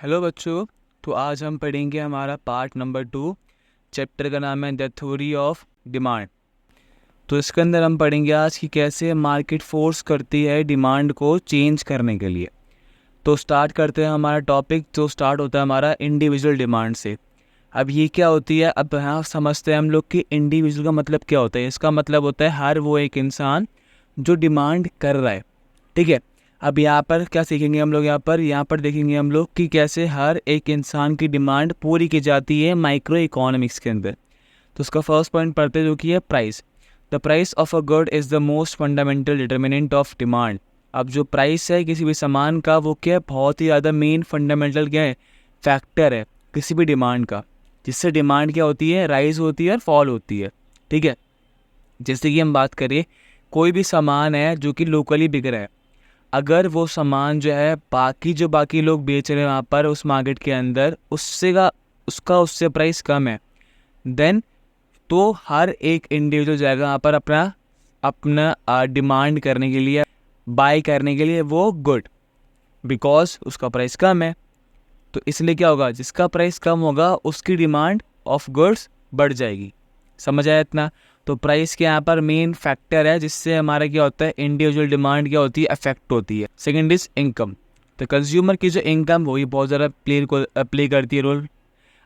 Hello बच्चों। तो आज हम पढ़ेंगे हमारा पार्ट नंबर 2। चैप्टर का नाम है द थ्योरी ऑफ डिमांड। तो इसके अंदर हम पढ़ेंगे आज कि कैसे मार्केट फोर्स करती है डिमांड को चेंज करने के लिए। तो स्टार्ट करते हैं हमारा टॉपिक, जो स्टार्ट होता है हमारा इंडिविजुअल डिमांड से। अब ये क्या होती है, अब यहाँ समझते हैं हम लोग कि इंडिविजुअल का मतलब क्या होता है। इसका मतलब होता है हर वो एक इंसान जो डिमांड कर रहा है, ठीक है। अब यहाँ पर क्या सीखेंगे हम लोग, यहाँ पर देखेंगे हम लोग कि कैसे हर एक इंसान की डिमांड पूरी की जाती है माइक्रो इकोनॉमिक्स के अंदर। तो उसका फर्स्ट पॉइंट पढ़ते हैं जो कि है price. The price of a good is the most fundamental determinant of demand. अब जो प्राइस है किसी भी सामान का, वो क्या है, बहुत ही ज़्यादा मेन फंडामेंटल क्या है, फैक्टर है किसी भी डिमांड का, जिससे डिमांड क्या होती है, राइज होती है और फॉल होती है, ठीक है। जैसे कि हम बात करें, कोई भी सामान है जो कि लोकली बिक रहा है, अगर वो सामान जो है बाकी लोग बेच रहे हैं वहाँ पर उस मार्केट के अंदर, उससे प्राइस कम है, देन तो हर एक इंडिविजुअल जाएगा वहाँ पर अपना अपना डिमांड करने के लिए, बाय करने के लिए वो गुड, बिकॉज उसका प्राइस कम है। तो इसलिए क्या होगा, जिसका प्राइस कम होगा उसकी डिमांड ऑफ गुड्स बढ़ जाएगी। समझ आया इतना? तो प्राइस के यहाँ पर मेन फैक्टर है जिससे हमारा क्या होता है, इंडिविजुअल डिमांड क्या होती है, अफेक्ट होती है। Second is income. तो कंज्यूमर की जो इनकम वही बहुत ज़्यादा प्ले करती है रोल।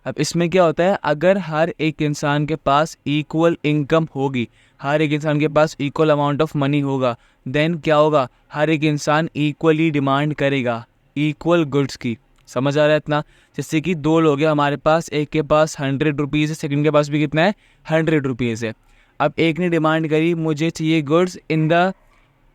अब इसमें क्या होता है, अगर हर एक इंसान के पास इक्वल इनकम होगी, हर एक इंसान के पास इक्वल अमाउंट ऑफ मनी होगा, देन क्या होगा, हर एक इंसान इक्वली डिमांड करेगा इक्वल गुड्स की। समझ आ रहा है इतना? जैसे कि दो लोग हैं हमारे पास, एक के पास 100 रुपीज़ है, सेकंड के पास भी कितना है, 100 रुपीज़ है। अब एक ने डिमांड करी मुझे चाहिए goods in the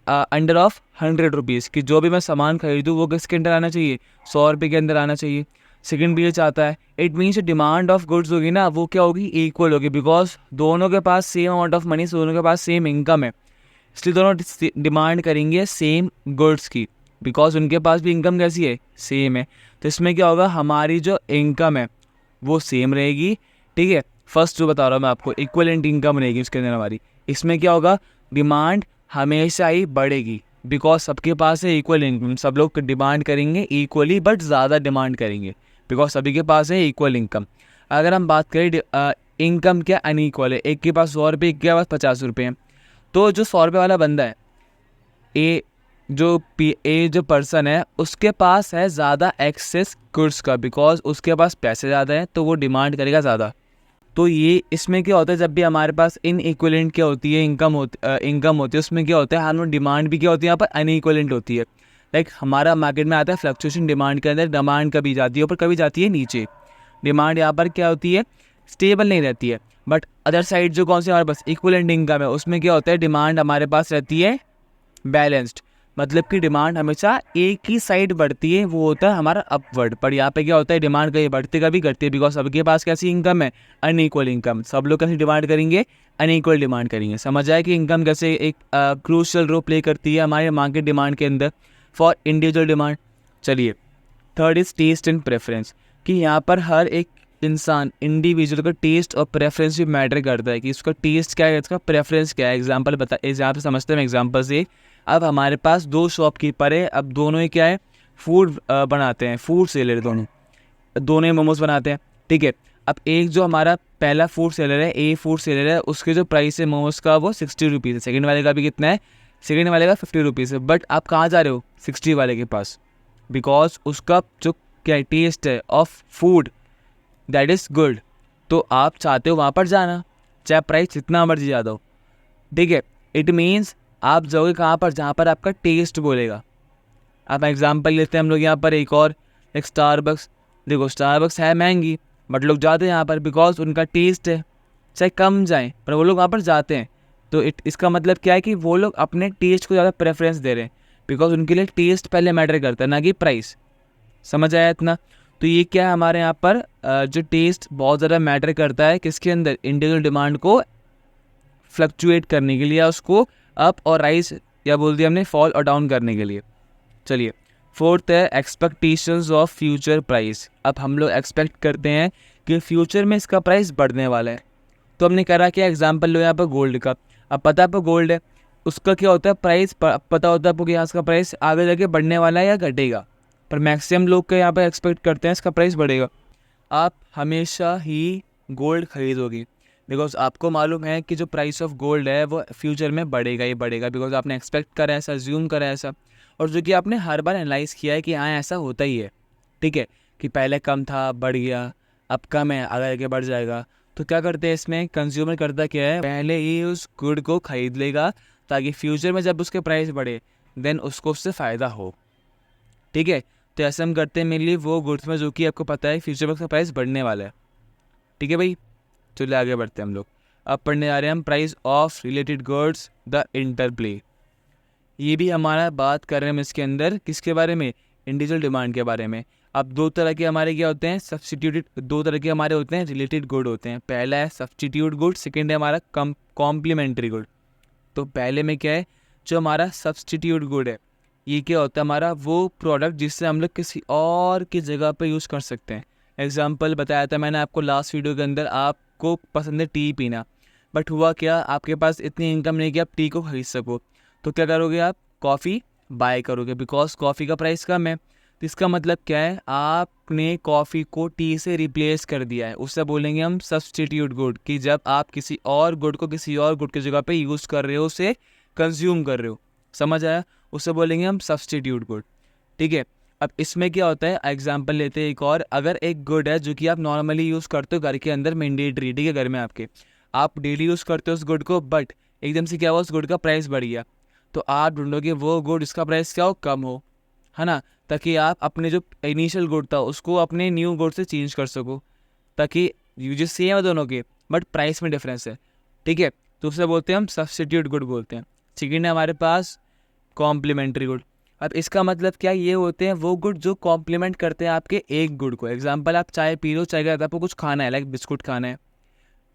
under of 100 rupees, कि जो भी मैं सामान खरीदूँ वो किसके अंदर आना चाहिए, 100 रुपये के अंदर आना चाहिए। सेकंड भी ये चाहता है, it means demand of goods होगी ना, वो क्या होगी, इक्वल होगी, बिकॉज दोनों के पास सेम अमाउंट ऑफ मनी, दोनों के पास सेम इनकम है, इसलिए दोनों डिमांड करेंगे सेम गुड्स की, बिकॉज उनके पास भी इनकम कैसी है, सेम है। तो इसमें क्या होगा, हमारी जो इनकम है वो सेम रहेगी, ठीक है। फर्स्ट जो बता रहा हूँ मैं आपको, इक्वलेंट इनकम रहेगी उसके अंदर हमारी। इसमें क्या होगा, डिमांड हमेशा ही बढ़ेगी, बिकॉज सबके पास है इक्वल इनकम, सब लोग डिमांड करेंगे इक्वली, बट ज़्यादा डिमांड करेंगे बिकॉज सभी के पास है इक्वल इनकम। अगर हम बात करें इनकम क्या अनइक्वल है, एक के पास 100 रुपये, एक के पास 50 रुपये हैं, तो जो 100 रुपये वाला बंदा है, ए जो पर्सन है, उसके पास है ज़्यादा एक्सेस गुड्स का, बिकॉज उसके पास पैसे ज़्यादा हैं तो वो डिमांड करेगा ज़्यादा। तो ये इसमें क्या होता है, जब भी हमारे पास इनइक्वलेंट क्या होती है, इनकम होती है, उसमें क्या होता है, हमारी डिमांड भी क्या होती है यहाँ पर अनइक्वलेंट होती है। लाइक हमारा मार्केट में आता है फ्लक्चुएशन डिमांड के अंदर, डिमांड कभी जाती है ऊपर कभी जाती है नीचे, डिमांड यहाँ पर क्या होती है, स्टेबल नहीं रहती है। बट अदर साइड जो कौन सी हमारे पास इक्वलेंट इनकम है, उसमें क्या होता है, डिमांड हमारे पास रहती है बैलेंस्ड, मतलब कि डिमांड हमेशा एक ही साइड बढ़ती है, वो होता है हमारा अपवर्ड। पर यहाँ पे क्या होता है, डिमांड कहीं बढ़ती कभी घटती है, बिकॉज सबके पास कैसी इनकम है, अनइक्वल इनकम, सब लोग कैसे डिमांड करेंगे, अनइक्वल डिमांड करेंगे। समझ आए कि इनकम कैसे एक क्रूशियल रोल प्ले करती है हमारे मार्केट डिमांड के अंदर फॉर इंडिविजुअल डिमांड। चलिए, third is taste and preference, कि यहाँ पर हर एक इंसान इंडिविजुअल का टेस्ट और प्रेफरेंस भी मैटर करता है, कि इसका टेस्ट क्या है, इसका प्रेफरेंस क्या है। एग्जाम्पल समझते हैं एग्जाम्पल से। अब हमारे पास दो शॉपकीपर है, अब दोनों ही क्या है, फूड बनाते हैं, फूड सेलर, दोनों ही मोमोज बनाते हैं, ठीक है। अब एक जो हमारा पहला फूड सेलर है, ए फूड सेलर है, उसके जो प्राइस है मोमोज का वो 60 रुपीज़ है, सेकंड वाले का भी कितना है, सेकंड वाले का 50 रुपीज़ है। बट आप कहाँ जा रहे हो, 60 वाले के पास, बिकॉज उसका जो क्या टेस्ट है of food that is good, तो आप चाहते हो वहाँ पर जाना, चाहे प्राइस जितना मर्जी ज़्यादा हो, ठीक है। इट मीन्स आप जाओगे कहाँ पर, जहाँ पर आपका टेस्ट बोलेगा। अब एग्जांपल लेते हैं हम लोग यहाँ पर एक और, एक स्टारबक्स। देखो स्टारबक्स है महंगी, बट लोग जाते हैं यहाँ पर बिकॉज उनका टेस्ट है, चाहे कम जाए पर वो लोग वहाँ पर जाते हैं। तो इसका मतलब क्या है कि वो लोग अपने टेस्ट को ज़्यादा प्रेफरेंस दे रहे हैं, बिकॉज उनके लिए टेस्ट पहले मैटर करता है, ना कि प्राइस। समझ आया इतना? तो ये क्या है, हमारे यहाँ पर जो टेस्ट बहुत ज़्यादा मैटर करता है किसके अंदर, इंडिविजुअल डिमांड को फ्लक्चुएट करने के लिए, या उसको अप और राइज, या बोल दिया हमने फॉल और डाउन करने के लिए। चलिए, फोर्थ है एक्सपेक्टेशंस ऑफ फ्यूचर प्राइस। अब हम लोग एक्सपेक्ट करते हैं कि फ्यूचर में इसका प्राइस बढ़ने वाला है, तो हमने करा क्या, एग्जांपल लो यहाँ पर गोल्ड का। अब पता है आपको गोल्ड है, उसका क्या होता है प्राइस, पता होता है आपको कि यहाँ इसका प्राइस आगे जाके बढ़ने वाला है या घटेगा, पर मैक्सिमम लोग का यहाँ पर एक्सपेक्ट करते हैं इसका प्राइस बढ़ेगा। आप हमेशा ही गोल्ड खरीदोगे बिकॉज आपको मालूम है कि जो प्राइस ऑफ गोल्ड है वो फ्यूचर में बढ़ेगा ही बढ़ेगा, बिकॉज आपने एक्सपेक्ट करा है ऐसा, अज्यूम करा है ऐसा, और जो कि आपने हर बार एनालाइज़ किया है कि हाँ ऐसा होता ही है, ठीक है, कि पहले कम था बढ़ गया, अब कम है आगे आगे बढ़ जाएगा। तो क्या करते हैं इसमें, कंज्यूमर करता क्या है, पहले ही उस गुड को खरीद लेगा ताकि फ्यूचर में जब उसके प्राइस बढ़े देन उसको उससे फ़ायदा हो, ठीक है। तो ऐसा हम करते हैं मेनली वो गुड्स में जो कि आपको पता है फ्यूचर में उसका प्राइस बढ़ने वाला है, ठीक है भाई। चलिए आगे बढ़ते हैं हम लोग। अब पढ़ने आ रहे हैं हम price of related goods the interplay. ये भी हमारा बात कर रहे हैं हम इसके अंदर किसके बारे में, इंडिविजुअल डिमांड के बारे में। अब दो तरह के हमारे क्या होते हैं, सब्सटीट्यूटेड, दो तरह के हमारे होते हैं रिलेटेड गुड होते हैं। पहला है सब्सटीट्यूट गुड, सेकेंड है हमारा कॉम्प्लीमेंट्री गुड। तो पहले में क्या है, जो हमारा सब्सटीट्यूट गुड है ये क्या होता है, हमारा वो प्रोडक्ट जिससे हम लोग किसी और की जगह पे यूज़ कर सकते हैं। एग्जांपल बताया था मैंने आपको लास्ट वीडियो के अंदर, आपको पसंद है टी पीना, बट हुआ क्या, आपके पास इतनी इनकम नहीं कि आप टी को खरीद सको, तो क्या करोगे आप, कॉफ़ी बाय करोगे बिकॉज कॉफ़ी का प्राइस कम है। तो इसका मतलब क्या है, आपने कॉफ़ी को टी से रिप्लेस कर दिया है, उससे बोलेंगे हम सब्सटीट्यूट गुड, कि जब आप किसी और गुड को किसी और गुड की जगह पे यूज़ कर रहे हो, उसे कंज्यूम कर रहे हो, समझ आया, उससे बोलेंगे हम सब्सटीट्यूट गुड, ठीक है। अब इसमें क्या होता है, एग्जांपल लेते हैं एक और, अगर एक गुड है जो कि आप नॉर्मली यूज़ करते हो घर के अंदर मैंडेटरी, ठीक है, घर में आपके आप डेली यूज़ करते हो उस गुड को, बट एकदम से क्या हुआ, उस गुड का प्राइस बढ़ गया, तो आप ढूंढोगे वो गुड इसका प्राइस क्या हो, कम हो, है ना, ताकि आप अपने जो इनिशियल गुड था उसको अपने न्यू गुड से चेंज कर सको, ताकि यूजेस सेम है दोनों के बट प्राइस में डिफरेंस है, ठीक है। तो उसे बोलते हैं हम सब्सटीट्यूट गुड बोलते हैं। सेकेंड है हमारे पास कॉम्प्लीमेंट्री गुड। अब इसका मतलब क्या, ये होते हैं वो गुड जो कॉम्प्लीमेंट करते हैं आपके एक गुड को। एग्जांपल, आप चाय पी लो, चाय के साथ आपको कुछ खाना है, लाइक बिस्कुट खाना है,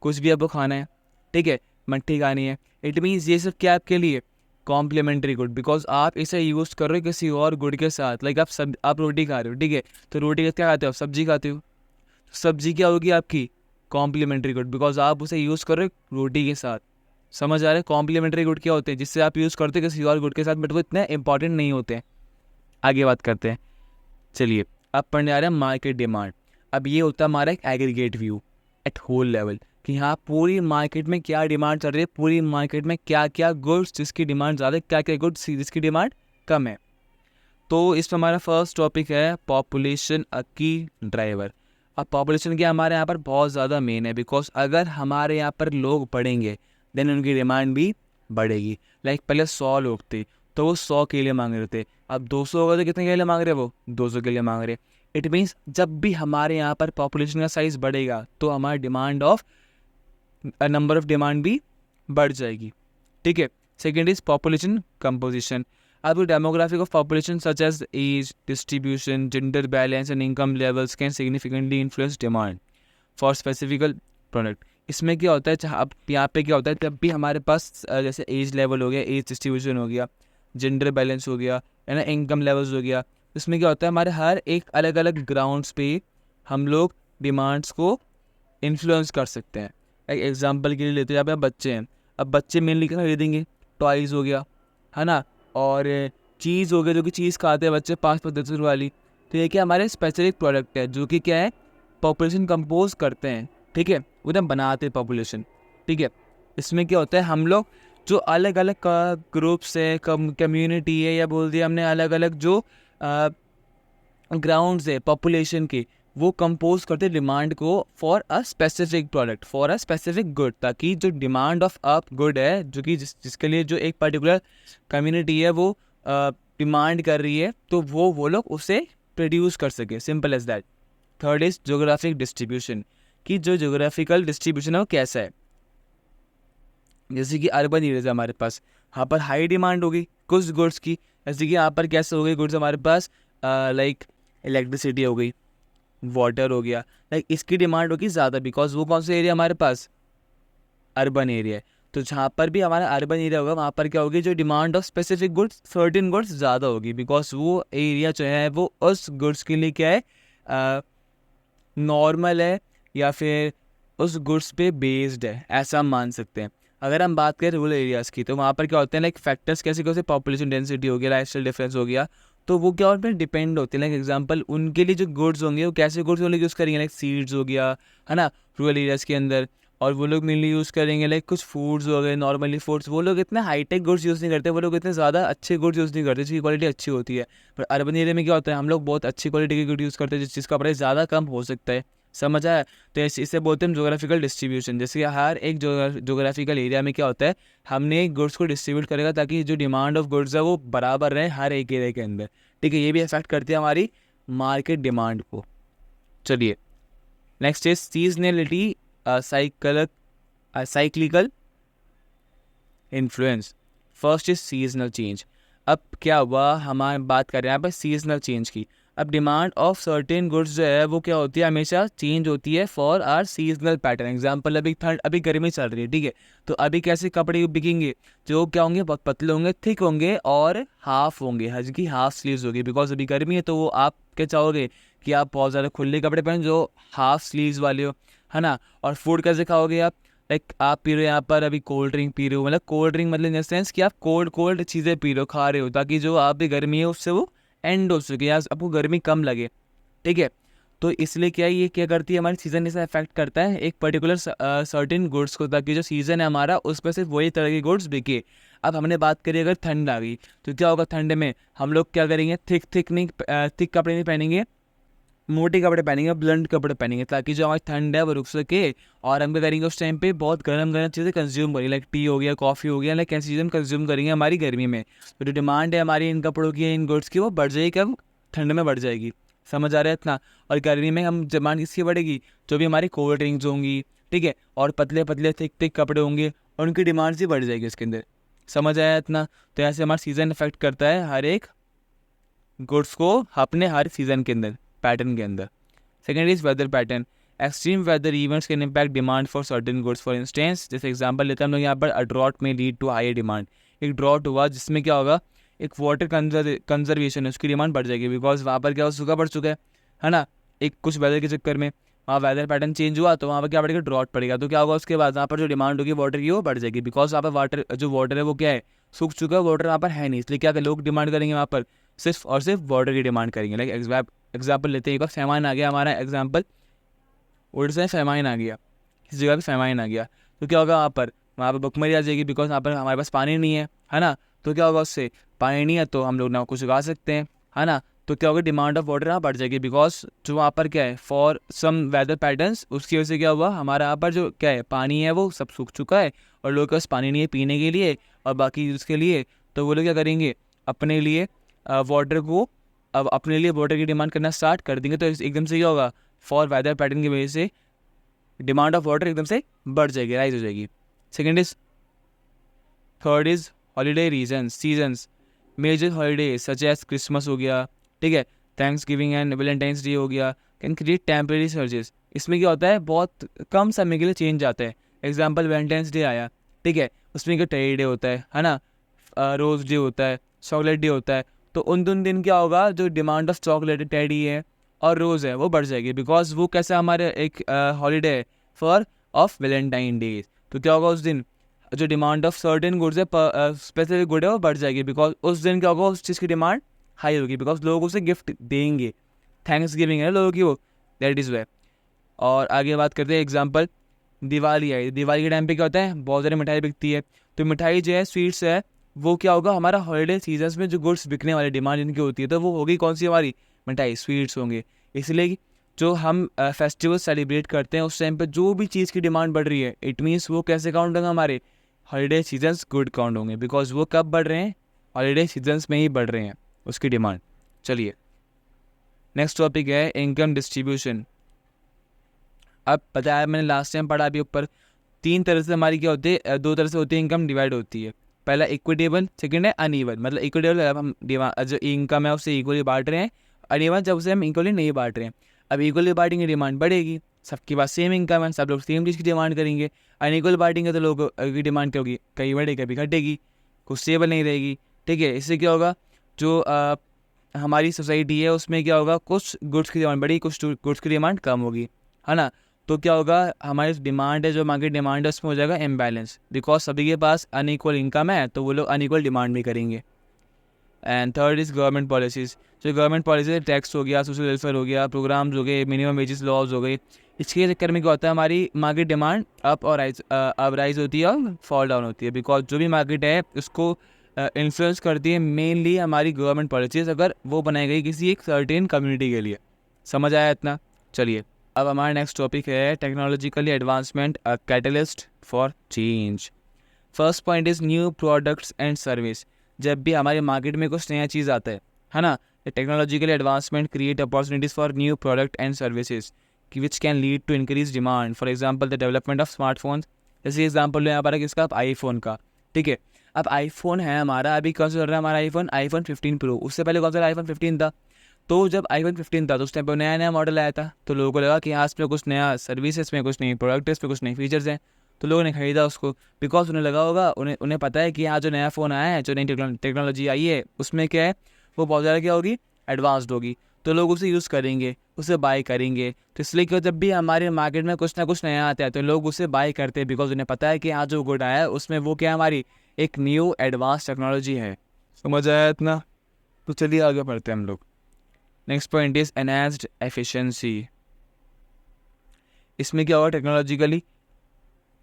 कुछ भी आपको खाना है, ठीक है, मट्ठी खानी है, इट मीन्स ये सब क्या आपके लिए कॉम्प्लीमेंट्री गुड, बिकॉज आप इसे यूज़ कर रहे हो किसी और गुड के साथ। लाइक आप रोटी खा रहे हो, ठीक है, तो रोटी का क्या खाते हो, सब्जी खाते हो, सब्जी क्या होगी आपकी कॉम्प्लीमेंट्री गुड, बिकॉज आप उसे यूज़ कर रहे हो रोटी के साथ, समझ आ रहा है। कॉम्प्लीमेंट्री गुड क्या होते हैं, जिससे आप यूज़ करते हो किसी और गुड के साथ, बट वो इतने इंपॉर्टेंट नहीं होते हैं। आगे बात करते हैं, चलिए अब पढ़ने आ रहे हैं मार्केट डिमांड। अब ये होता है हमारा एक aggregate view at whole level, कि हाँ पूरी मार्केट में क्या डिमांड चल रही है, पूरी मार्केट में क्या क्या गुड्स जिसकी डिमांड ज़्यादा है, क्या क्या गुड्स जिसकी डिमांड कम है। तो इसमें हमारा फर्स्ट टॉपिक है पॉपुलेशन अ की ड्राइवर। अब पॉपुलेशन क्या हमारे यहाँ पर बहुत ज़्यादा मेन है, बिकॉज अगर हमारे यहाँ पर लोग बढ़ेंगे देन उनकी डिमांड भी बढ़ेगी। लाइक पहले 100 लोग थे तो वो 100 के लिए मांग रहे थे, अब 200 हो गए तो कितने के लिए मांग रहे, वो 200 के लिए मांग रहे। इट मीन्स जब भी हमारे यहाँ पर पॉपुलेशन का साइज़ बढ़ेगा तो हमारा demand of number of demand भी बढ़ जाएगी, ठीक है। Second is population composition. अब demographic of population such as age distribution, gender balance and income levels can significantly influence demand for specifical product. इसमें क्या होता है, अब यहाँ पे क्या होता है, जब भी हमारे पास जैसे एज लेवल हो गया, एज डिस्ट्रीब्यूशन हो गया, जेंडर बैलेंस हो गया, है ना, इनकम लेवल्स हो गया, इसमें क्या होता है हमारे हर एक अलग अलग ग्राउंड्स पे हम लोग डिमांड्स को इन्फ्लुएंस कर सकते हैं। एक एग्जांपल के लिए लेते हैं, यहाँ पे बच्चे हैं, अब बच्चे मेनली क्या खरीदेंगे, टॉयज़ हो गया, है ना, और चीज़ हो गया, जो कि चीज़ खाते हैं बच्चे 5-10 वाली। तो ये क्या हमारे स्पेसिफिक प्रोडक्ट है जो कि क्या है पॉपुलेशन कंपोज करते हैं, ठीक है, उन्हें बनाते हैं पॉपुलेशन, ठीक है। इसमें क्या होता है, हम लोग जो अलग अलग ग्रुप्स है, कम्युनिटी है, या बोल दिया हमने अलग अलग जो ग्राउंड्स है पॉपुलेशन के, वो कंपोज करते डिमांड को for a specific product, for a specific good, ताकि जो डिमांड ऑफ अ गुड है जो कि जिसके लिए जो एक पर्टिकुलर कम्युनिटी है वो डिमांड कर रही है, तो वो लोग उसे प्रोड्यूस कर सके, simple as that. Third is geographic distribution, कि जो ज्योग्राफिकल डिस्ट्रीब्यूशन है वो कैसा है। जैसे कि अर्बन एरियाज है हमारे पास, यहाँ पर हाई डिमांड होगी कुछ गुड्स की, जैसे कि यहाँ पर कैसे हो गई गुड्स हमारे पास, लाइक इलेक्ट्रिसिटी हो गई, वाटर हो गया, लाइक इसकी डिमांड होगी ज़्यादा, बिकॉज वो कौन सा एरिया हमारे पास, अर्बन एरिया है। तो जहाँ पर भी हमारा अर्बन एरिया होगा वहाँ पर क्या होगी, जो demand of specific goods, certain goods ज़्यादा होगी, बिकॉज वो एरिया जो है वो उस गुड्स के लिए क्या है, नॉर्मल है, या फिर उस गुड्स पे बेस्ड है, ऐसा हम मान सकते हैं। अगर हम बात करें रूरल एरियाज़ की, तो वहाँ पर क्या होते हैं, लाइक फैक्टर्स कैसे कैसे, पॉपुलेशन डेंसिटी हो गया, लाइफस्टाइल डिफरेंस हो गया, तो वो क्या और पे डिपेंड होते हैं। लाइक एग्जांपल उनके लिए जो गुड्स होंगे वो कैसे गुड्स वो लोग यूज़ करेंगे, लाइक सीड्स हो गया, है ना, रूरल एरियाज़ के अंदर। और वो लोग मेनली यूज़ करेंगे लाइक कुछ फूड्स हो गए, नॉर्मली फूड्स। वो लोग इतने हाईटेक गुड्स यूज़ नहीं करते, वो लोग इतने ज़्यादा अच्छे गुड्स यूज़ नहीं करते जिसकी क्वालिटी अच्छी होती है। पर अर्बन एरिया में क्या होता है, हम लोग बहुत अच्छी क्वालिटी की गुड यूज़ करते हैं जिसका प्राइस ज़्यादा कम हो सकता है। समझ आया? तो इससे बोलते हैं जोग्राफिकल डिस्ट्रीब्यूशन। जैसे कि हर एक जोग्राफिकल एरिया में क्या होता है, हमने गुड्स को डिस्ट्रीब्यूट करेगा ताकि जो डिमांड ऑफ गुड्स है वो बराबर रहे हर एक एरिया के अंदर। ठीक है, ये भी अफेक्ट करती है हमारी मार्केट डिमांड को। चलिए next is seasonality, cyclical influence. First is seasonal change. अब क्या हुआ, हमारे बात कर रहे हैं यहाँ पर सीजनल चेंज की। अब डिमांड ऑफ सर्टेन गुड्स जो है वो क्या होती है, हमेशा चेंज होती है for our seasonal pattern. Example अभी गर्मी चल रही है, ठीक है, तो अभी कैसे कपड़े बिकेंगे, जो क्या होंगे, बहुत पतले होंगे, थिक होंगे और हाफ होंगे, हल्की हाफ स्लीव्स होगी। बिकॉज अभी गर्मी है तो वो आप क्या चाहोगे कि आप बहुत ज़्यादा खुले कपड़े पहने जो हाफ स्लीव्स वाले हो, है ना। और फूड कैसे खाओगे आप, लाइक आप पी रहे हो यहाँ पर अभी कोल्ड ड्रिंक पी रहे हो, मतलब कोल्ड ड्रिंक मतलब इन द सेंस कि आप कोल्ड चीज़ें पी रहे हो, खा रहे हो, ताकि जो आप भी गर्मी है उससे वो एंड हो सके या आपको गर्मी कम लगे। ठीक है, तो इसलिए क्या ये क्या करती है, हमारी सीज़न से अफेक्ट करता है एक पर्टिकुलर सर्टेन गुड्स को, ताकि जो सीज़न है हमारा उस पर सिर्फ वही तरह की गुड्स बिके। अब हमने बात करी अगर ठंड आ गई तो क्या होगा, ठंड में हम लोग क्या करेंगे, थिक कपड़े नहीं पहनेंगे, मोटे कपड़े पहनेंगे, ब्लंट कपड़े पहनेंगे, ताकि जो हमारी ठंड है वो रुक सके। और हम क्या करेंगे उस टाइम पे, बहुत गर्म गर्म चीज़ें कंज्यूम करेंगे, लाइक टी हो गया, कॉफ़ी हो गया, लाइक ऐसी चीज़ें हम कंज्यूम करेंगे हमारी गर्मी में। तो जो डिमांड है हमारी इन कपड़ों की, इन गुड्स की, वो बढ़ जाएगी, कब, ठंड में बढ़ जाएगी। समझ आ रहा है इतना। और गर्मी में हम डिमांड किसकी बढ़ेगी, जो भी हमारी कोल्ड ड्रिंक्स होंगी, ठीक है, और पतले पतले थिक कपड़े होंगे, और उनकी डिमांड ही बढ़ जाएगी इसके अंदर। समझ आया इतना। तो ऐसे हमारा सीज़न इफेक्ट करता है हर एक गुड्स को अपने हर सीज़न के अंदर, पैटर्न के अंदर। Second is weather pattern. Extreme weather events can impact demand for certain goods. For instance, जैसे एग्जांपल लेते हैं हम लोग यहाँ पर, अ ड्रॉट में लीड टू हाई डिमांड। एक ड्रॉट हुआ जिसमें क्या होगा, एक वाटर कंजर्वेशन है, उसकी डिमांड बढ़ जाएगी, बिकॉज वहाँ पर क्या हो, सूखा पड़ चुका है ना, एक कुछ वेदर के चक्कर में वहाँ वेदर पैटर्न चेंज हुआ, तो वहाँ पर क्या पड़ेगा, ड्रॉट पड़ेगा। तो क्या होगा उसके बाद, वहाँ पर जो डिमांड होगी वाटर की वो बढ़ जाएगी, बिकॉज वहाँ पर वाटर है वो क्या है, सूख चुका है, वाटर वहाँ पर है नहीं, इसलिए क्या लोग डिमांड करेंगे वहाँ पर, सिर्फ और सिर्फ वाटर की डिमांड करेंगे। लाइक एग्जाम्पल लेते हैं, एक बार फेमाइन आ गया हमारा एग्जाम्पल, उड़ से फेमाइन आ गया, किसी जगह पे फेमाइन आ गया, तो क्या होगा वहाँ पर भुखमरी आ जाएगी, बिकॉज वहाँ पर हमारे पास पानी नहीं है ना। तो क्या होगा, उससे पानी नहीं है तो हम लोग ना कुछ उगा सकते हैं, है ना। तो क्या होगा, डिमांड ऑफ वाटर यहाँ बढ़ जाएगी, बिकॉज जो वहाँ पर क्या है, फॉर सम वेदर पैटर्न्स, उसकी वजह से क्या हुआ, हमारे यहाँ पर जो क्या है पानी है वो सब सूख चुका है, और लोगों के पास पानी नहीं है पीने के लिए और बाकी उसके लिए। तो वो लोग क्या करेंगे, अपने लिए वाटर को, अब अपने लिए वाटर की डिमांड करना स्टार्ट कर देंगे। तो एकदम से क्या होगा, फॉर वेदर पैटर्न की वजह से डिमांड ऑफ वाटर एकदम से बढ़ जाएगी, राइज हो जाएगी। Third is holiday seasons. Major holiday such as Christmas हो गया, ठीक है, Thanksgiving and Valentine's Day हो गया, कैन क्रिएट टेम्परेरी सर्जेस। इसमें क्या होता है, बहुत कम समय के लिए चेंज आता है। एग्जाम्पल वैलेंटाइंस डे आया, ठीक है, उसमें क्या टेडी डे होता है ना, रोज़ डे होता है, चॉकलेट डे होता है। तो उन दिन क्या होगा, जो डिमांड ऑफ चॉकलेट, टेडी है और रोज़ है वो बढ़ जाएगी, बिकॉज वो कैसा हमारे एक हॉलीडे है फॉर ऑफ वैलेंटाइन डे। तो क्या होगा, उस दिन जो डिमांड ऑफ सर्टेन गुड्स है, स्पेसिफिक गुड है, वो बढ़ जाएगी, बिकॉज उस दिन क्या होगा, उस चीज़ की डिमांड हाई होगी, बिकॉज लोग उसे गिफ्ट देंगे, थैंक्स गिविंग है लोगों की वो, दैट इज़ वे। और आगे बात करते हैं, एग्जाम्पल दिवाली आई, दिवाली के टाइम पे क्या होता है, बहुत सारी मिठाई बिकती है। तो मिठाई जो है, स्वीट्स है, वो क्या होगा, हमारा हॉलीडे सीजन्स में जो गुड्स बिकने वाली डिमांड इनकी होती है, तो वो होगी कौन सी, हमारी मिठाई, स्वीट्स होंगे। इसलिए जो हम फेस्टिवल सेलिब्रेट करते हैं उस टाइम पे जो भी चीज़ की डिमांड बढ़ रही है, इट मीन्स वो कैसे काउंट होंगे, हमारे हॉलीडे सीजन्स गुड काउंट होंगे, बिकॉज वो कब बढ़ रहे हैं, हॉलीडे सीजन्स में ही बढ़ रहे हैं उसकी डिमांड। चलिए नेक्स्ट टॉपिक है इनकम डिस्ट्रीब्यूशन। अब बताया मैंने लास्ट टाइम पढ़ा अभी ऊपर, तीन तरह से हमारी क्या होती है, दो तरह से होती है इनकम डिवाइड होती है। पहला इक्विटेबल, सेकंड है अनइवन। मतलब इक्विटेबल अब हम जो इनकम है उसे इक्वली बांट रहे हैं, अनइवन जब उसे हम इक्वली नहीं बांट रहे हैं। अब इक्वली बांटेंगे डिमांड बढ़ेगी, सबके पास सेम इनकम है, सब लोग सेम चीज़ की डिमांड करेंगे। अनइक्वल बांटेंगे तो लोगों की डिमांड क्या होगी, कहीं बढ़ेगी कभी घटेगी, कुछ स्टेबल नहीं रहेगी। ठीक है, इससे क्या होगा, जो हमारी सोसाइटी है उसमें क्या होगा, कुछ गुड्स की डिमांड बढ़ेगी, कुछ गुड्स की डिमांड कम होगी, है ना। तो क्या होगा, हमारी डिमांड है, जो मार्केट डिमांड है उसमें हो जाएगा इम्बैलेंस, बिकॉज सभी के पास अनइक्वल इनकम है तो वो लोग अनइक्वल डिमांड भी करेंगे। And third is government policies. जो गवर्नमेंट पॉलिसी टैक्स हो गया, सोशल वेलफेयर हो गया, प्रोग्राम्स हो गए, मिनिमम वेजेस लॉज हो गई, इसके चक्कर में क्या होता है हमारी मार्केट डिमांड अप राइज होती है और फॉल डाउन होती है। बिकॉज जो भी मार्केट है उसको इन्फ्लुएंस करती है मेनली हमारी गवर्नमेंट पॉलिसीज़, अगर वो बनाई गई किसी एक सर्टेन कम्युनिटी के लिए। समझ आया इतना? चलिए अब हमारा नेक्स्ट टॉपिक है technologically advancement a catalyst for change. First point is new products and service. जब भी हमारे मार्केट में कुछ नया चीज़ आता है ना, technological advancement create opportunities for new product and services which can lead to increase demand. For example the development of smartphones. जैसे एग्जांपल ले यहाँ पर किसका, आप आईफोन का। ठीक है, अब आईफोन है हमारा, अभी कौन सा चल रहा है हमारा आईफोन 15 प्रो। उससे पहले कौन सा आईफोन 15 था। तो जब आईफोन 15 था तो उस टाइम पर नया नया मॉडल आया था, तो लोगों को लगा कि हाँ इसमें कुछ नया सर्विस है, इसमें कुछ नई प्रोडक्ट है, इसमें कुछ नए फीचर्स हैं, तो लोगों ने खरीदा उसको। बिकॉज उन्हें लगा होगा, उन्हें पता है कि यहाँ जो नया फ़ोन आया है, जो नई टेक्नोलॉजी आई है, उसमें क्या है, वो बहुत ज़्यादा क्या होगी, एडवांस्ड होगी, तो लोग उसे यूज़ करेंगे, उसे बाय करेंगे। तो इसलिए क्यों, जब भी हमारे मार्केट में कुछ ना कुछ नया आता है तो लोग उसे बाय करते हैं, बिकॉज उन्हें पता है कि यहाँ जो गुड आया है उसमें वो क्या है, हमारी एक न्यू एडवांस टेक्नोलॉजी है। समझ आया इतना? तो चलिए आगे बढ़ते हैं हम लोग। Next point is enhanced efficiency. इसमें क्या होगा,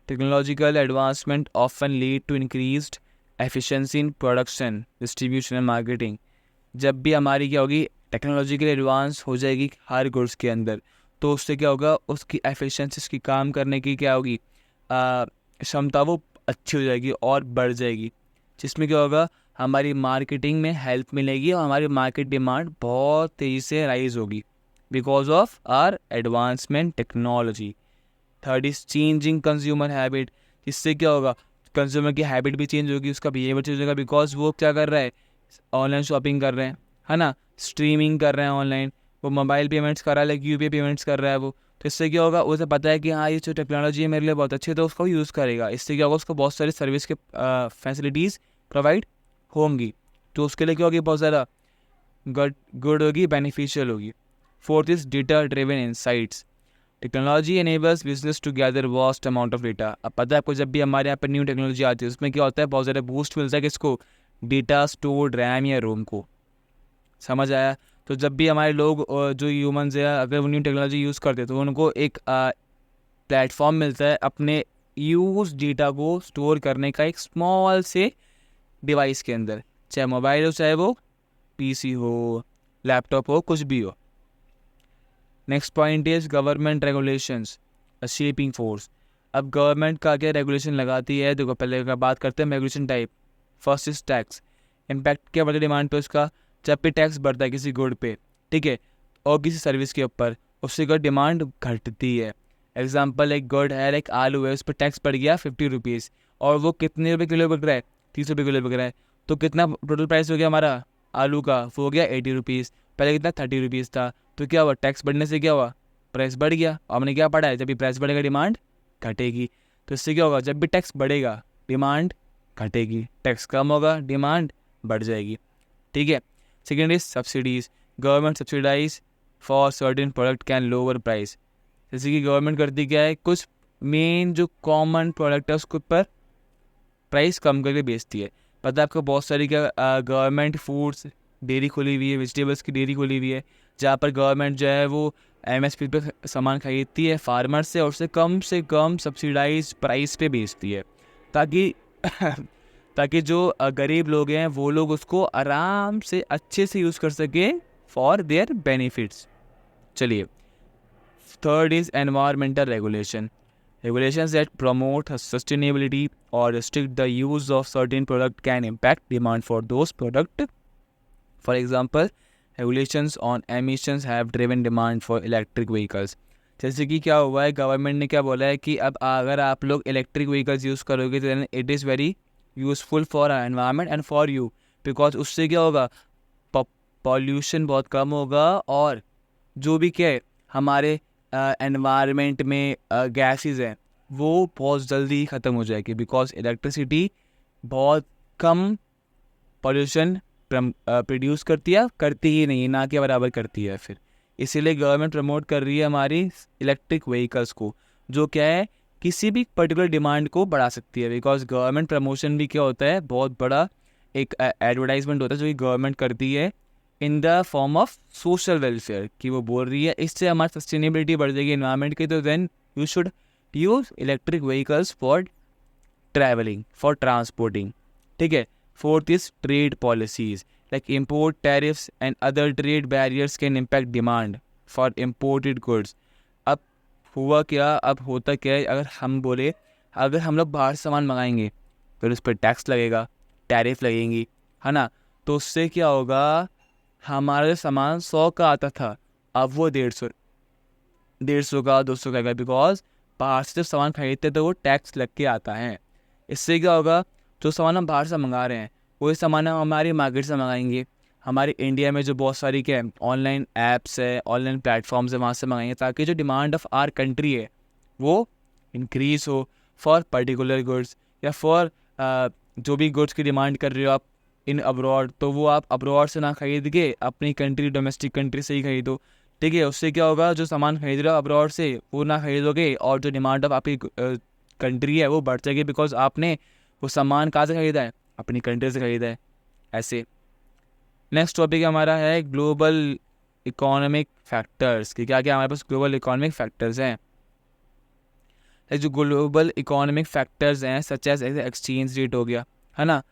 technological advancement often lead to increased efficiency in production, distribution and marketing. जब भी हमारी क्या होगी, टेक्नोलॉजिकल एडवांस हो जाएगी हर गुड्स के अंदर, तो उससे क्या होगा, उसकी एफिशिएंसी, उसकी काम करने की क्या होगी क्षमता, वो अच्छी हो जाएगी और बढ़ जाएगी, जिसमें क्या होगा, हमारी मार्केटिंग में हेल्प मिलेगी और हमारी मार्केट डिमांड बहुत तेज़ी से राइज होगी because of our advancement technology. Third is changing consumer habit. इससे क्या होगा, कंज्यूमर की हैबिट भी चेंज होगी, उसका बिहेवियर चेंज होगा, बिकॉज वो क्या कर रहा है, ऑनलाइन शॉपिंग कर रहे हैं, है ना, स्ट्रीमिंग कर रहे हैं ऑनलाइन, वो मोबाइल पेमेंट्स कर रहा है, लाइक यूपीआई पेमेंट्स कर रहा है वो। तो इससे क्या होगा, उसे पता है कि हाँ ये जो टेक्नोलॉजी है मेरे लिए बहुत अच्छी है, तो उसका यूज़ करेगा। इससे क्या होगा, उसको बहुत सारी सर्विस के फैसिलिटीज़ प्रोवाइड होंगी, तो उसके लिए क्या होगी, बहुत ज़्यादा गुड होगी, बेनिफिशियल होगी। Fourth is data driven insights. Technology enables business to gather vast amount of data. अब पता है आपको, जब भी हमारे यहाँ पर न्यू टेक्नोलॉजी आती है उसमें क्या होता है, बहुत ज़्यादा बूस्ट मिलता है किसको, डेटा स्टोर्ड रैम या रोम को। समझ आया? तो जब भी हमारे लोग जो ह्यूमंस है, अगर वो न्यू टेक्नोलॉजी यूज़ करते हैं तो उनको एक प्लेटफॉर्म मिलता है अपने यूज डेटा को स्टोर करने का, एक स्मॉल से डिवाइस के अंदर, चाहे मोबाइल हो, चाहे वो पीसी हो, लैपटॉप हो, कुछ भी हो। Next point is government regulations a shaping force. अब गवर्नमेंट का क्या रेगुलेशन लगाती है, देखो पहले का बात करते हैं regulation type. First is tax. Impact क्या पड़ता है डिमांड पे उसका, जब भी टैक्स बढ़ता है किसी गुड पे, ठीक है, और किसी सर्विस के ऊपर, उससे का डिमांड घटती है। एग्जाम्पल, एक गुड है, लाइक आलू है, उस पर टैक्स बढ़ गया 50 रुपीज़, और वो कितने रुपये किलो बिक रहा है, 30 रुपये किलो बिक रहा है, तो कितना टोटल प्राइस हो गया हमारा आलू का, वो हो गया 80 रुपीज़। पहले कितना 30 रुपीज़ था, तो क्या हुआ, टैक्स बढ़ने से क्या हुआ, प्राइस बढ़ गया। और हमने क्या पढ़ा है, जब भी प्राइस बढ़ेगा डिमांड घटेगी। तो इससे क्या होगा, जब भी टैक्स बढ़ेगा डिमांड घटेगी, टैक्स कम होगा डिमांड बढ़ जाएगी। ठीक है। Second is subsidies. Government subsidize for certain product can lower price. जैसे कि गवर्नमेंट करती क्या है, कुछ मेन जो कॉमन प्रोडक्ट है उसके ऊपर प्राइस कम करके बेचती है। पता है आपको, बहुत सारी क्या गवर्नमेंट फूड्स डेयरी खुली हुई है, वेजिटेबल्स की डेयरी खुली हुई है, जहाँ पर गवर्नमेंट जो है वो एमएसपी पे सामान खरीदती है फार्मर से और से कम सब्सिडाइज प्राइस पे बेचती है, ताकि ताकि जो गरीब लोग हैं वो लोग उसको आराम से अच्छे से यूज़ कर सके फॉर देयर बेनिफिट्स। चलिए, third is environmental regulation. Regulations that promote sustainability or restrict the use of certain product can impact demand for those products. For example, regulations on emissions have driven demand for electric vehicles. जैसे कि क्या हुआ है, government ने क्या बोला है कि अब अगर आप लोग इलेक्ट्रिक व्हीकल्स यूज़ करोगे तो it is very useful for environment and for you, because उससे क्या होगा, पॉल्यूशन बहुत कम होगा और जो भी क्या है हमारे एनवायरनमेंट में गैसेस हैं वो बहुत जल्दी ख़त्म हो जाएगी, बिकॉज इलेक्ट्रिसिटी बहुत कम पॉल्यूशन प्रोड्यूस करती है, करती ही नहीं, ना के बराबर करती है। फिर इसीलिए गवर्नमेंट प्रमोट कर रही है हमारी इलेक्ट्रिक व्हीकल्स को, जो क्या है किसी भी पर्टिकुलर डिमांड को बढ़ा सकती है, बिकॉज गवर्नमेंट प्रमोशन भी क्या होता है बहुत बड़ा एक एडवर्टाइजमेंट होता है जो कि गवर्नमेंट करती है in the form of social welfare, कि वो बोल रही है इससे हमारी सस्टेनेबिलिटी बढ़ जाएगी एनवायरनमेंट की, तो then you should use electric vehicles for travelling, for transporting, ठीक है। Fourth is trade policies, like import tariffs and other trade barriers can impact demand for imported goods. अब हुआ क्या, अब होता क्या है, अगर हम बोले अगर हम लोग बाहर सामान मंगाएंगे फिर उस पर टैक्स लगेगा, टैरिफ लगेंगी, है ना। तो उससे क्या होगा, हमारा जो सामान 100 का आता था अब वो 150 का 200 का, बिकॉज बाहर से जब सामान खरीदते तो वो टैक्स लग के आता है। इससे क्या होगा, जो सामान हम बाहर से मंगा रहे हैं वही सामान हम हमारी मार्केट से मंगाएंगे, हमारे इंडिया में जो बहुत सारी क्या है ऑनलाइन ऐप्स है, ऑनलाइन प्लेटफॉर्म्स है, वहाँ से मंगाएंगे, ताकि जो डिमांड ऑफ आर कंट्री है वो इंक्रीज़ हो फॉर पर्टिकुलर गुड्स, या फॉर जो भी गुड्स की डिमांड कर रहे हो आप इन अब्रॉड, तो वो आप अब्रॉड से ना खरीद के अपनी कंट्री, डोमेस्टिक कंट्री से ही खरीदो, ठीक है। उससे क्या होगा, जो सामान खरीद रहे हो अब्रॉड से वो ना खरीदोगे और जो डिमांड ऑफ आपकी कंट्री है वो बढ़ जाएगी, बिकॉज आपने वो सामान कहाँ से खरीदा है, अपनी कंट्री से खरीदा है, ऐसे। नेक्स्ट टॉपिक हमारा है ग्लोबल इकोनॉमिक फैक्टर्स, कि क्या क्या हमारे पास ग्लोबल इकोनॉमिक फैक्टर्स हैं। जो ग्लोबल इकोनॉमिक फैक्टर्स हैं सच एज एक्सचेंज रेट हो गया, है ना,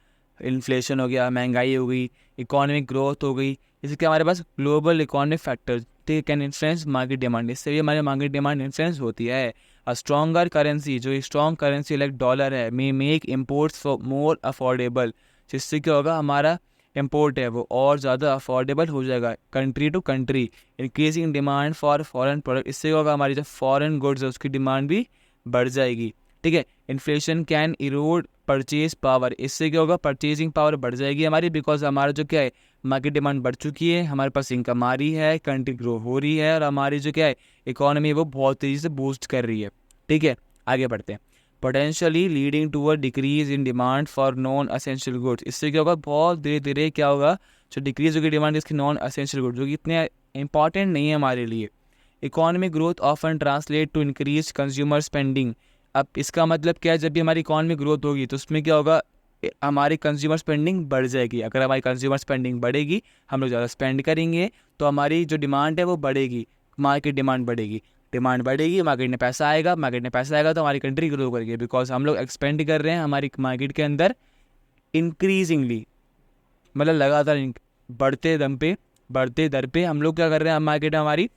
इन्फ्लेशन हो गया, महंगाई हो गई, इकोनॉमिक ग्रोथ हो गई, जैसे कि हमारे पास global economic factors can influence market demand, इससे भी हमारे मार्केट डिमांड इन्फ्लुएंस होती है। अ स्ट्रॉन्गर करेंसी, जो स्ट्रॉन्ग करेंसी लाइक डॉलर है, may make imports more affordable, जिससे क्या होगा हमारा इम्पोर्ट है वो और ज़्यादा अफोर्डेबल हो जाएगा country to country, increasing demand for foreign product, इससे क्या होगा हमारी जो फॉरेन गुड्स है उसकी डिमांड भी बढ़ जाएगी, ठीक है। Inflation can Erode purchase power, इससे क्या होगा परचेजिंग पावर बढ़ जाएगी हमारी, बिकॉज हमारा जो क्या है मार्केट डिमांड बढ़ चुकी है, हमारे पास इनकम आ रही है, कंट्री ग्रो हो रही है, और हमारी जो क्या है इकोनॉमी वो बहुत तेज़ी से बूस्ट कर रही है, ठीक है। आगे बढ़ते हैं। Potentially leading to a decrease in demand for non essential goods, इससे क्या होगा बहुत धीरे धीरे क्या होगा जो डिक्रीज होगी डिमांड इसकी नॉन असेंशियल गुड्स, जो कि इतने इंपॉर्टेंट नहीं है हमारे लिए। Economic growth often translate to increase consumer spending, अब इसका मतलब क्या है, जब भी हमारी इकोनॉमिक ग्रोथ होगी तो उसमें क्या होगा हमारी कंज्यूमर स्पेंडिंग बढ़ जाएगी। अगर हमारी कंज्यूमर स्पेंडिंग बढ़ेगी, हम लोग ज़्यादा स्पेंड करेंगे, तो हमारी जो डिमांड है वो बढ़ेगी, मार्केट डिमांड बढ़ेगी, डिमांड बढ़ेगी, मार्केट में पैसा आएगा, मार्केट में पैसा आएगा तो हमारी कंट्री ग्रो करेगी, बिकॉज हम लोग एक्सपेंड कर रहे हैं हमारी मार्केट के अंदर इंक्रीजिंगली, मतलब लगातार बढ़ते दर पे हम लोग क्या कर रहे हैं, मार्केट हमारी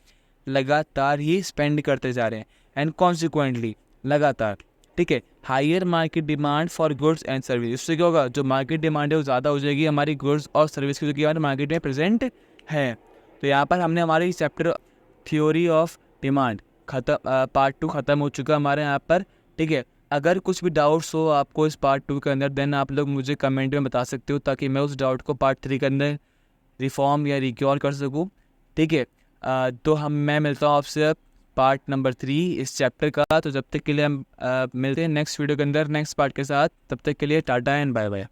लगातार ही स्पेंड करते जा रहे हैं, एंड कॉन्सिक्वेंटली लगातार, ठीक है। Higher market demand for goods and service, इससे क्या होगा जो मार्केट डिमांड है वो ज़्यादा हो जाएगी हमारी गुड्स और सर्विस की, जो कि हमारे मार्केट में प्रेजेंट है। तो यहाँ पर हमने हमारी चैप्टर थ्योरी ऑफ डिमांड खत्म, पार्ट 2 ख़त्म हो चुका हमारे यहाँ पर, ठीक है। अगर कुछ भी डाउट्स हो आपको इस पार्ट 2 के अंदर, देन आप लोग मुझे कमेंट में बता सकते हो, ताकि मैं उस डाउट को पार्ट 3 के अंदर रिफॉर्म या रिक्योर कर सकूँ, ठीक है। तो मैं मिलता हूँ आपसे पार्ट नंबर 3 इस चैप्टर का। तो जब तक के लिए हम मिलते हैं नेक्स्ट वीडियो के अंदर नेक्स्ट पार्ट के साथ, तब तक के लिए टाटा एंड बाय बाय।